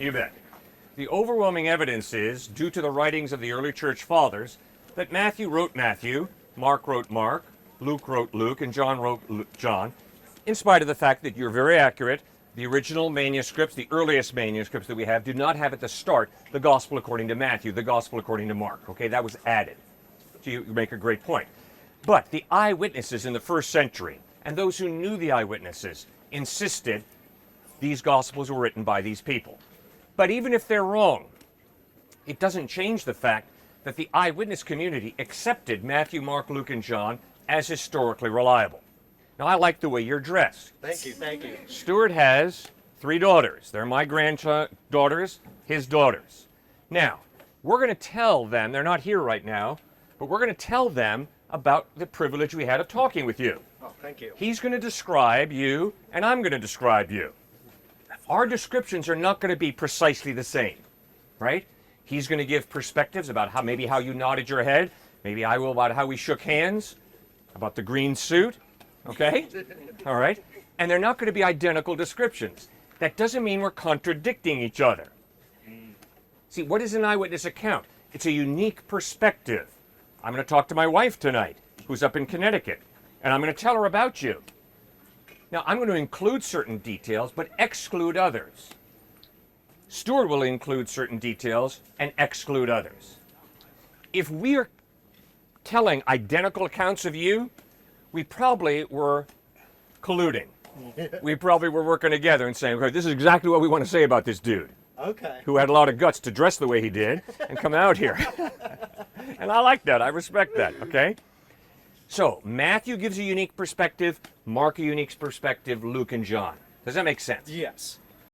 You bet. The overwhelming evidence is, due to the writings of the early church fathers, that Matthew wrote Matthew, Mark wrote Mark, Luke wrote Luke, and John wrote John, in spite of the fact that you're very accurate. The original manuscripts, the earliest manuscripts that we have, do not have at the start the gospel according to Matthew, the gospel according to Mark. Okay, that was added. So you make a great point. But the eyewitnesses in the first century, and those who knew the eyewitnesses, insisted these gospels were written by these people. But even if they're wrong, it doesn't change the fact that the eyewitness community accepted Matthew, Mark, Luke, and John as historically reliable. Now, I like the way you're dressed. Thank you, thank you. Stuart has 3 daughters. They're my granddaughters, his daughters. Now, we're going to tell them, they're not here right now, but we're going to tell them about the privilege we had of talking with you. Oh, thank you. He's going to describe you, and I'm going to describe you. Our descriptions are not going to be precisely the same, right? He's going to give perspectives about how you nodded your head, maybe I will about how we shook hands, about the green suit. Okay? All right? And they're not going to be identical descriptions. That doesn't mean we're contradicting each other. See, what is an eyewitness account? It's a unique perspective. I'm going to talk to my wife tonight, who's up in Connecticut, and I'm going to tell her about you. Now, I'm going to include certain details, but exclude others. Stuart will include certain details and exclude others. If we are telling identical accounts of you, we probably were colluding. We probably were working together and saying, okay, this is exactly what we want to say about this dude. Okay. Who had a lot of guts to dress the way he did and come out here. And I like that. I respect that, okay? So, Matthew gives a unique perspective, Mark a unique perspective, Luke and John. Does that make sense? Yes.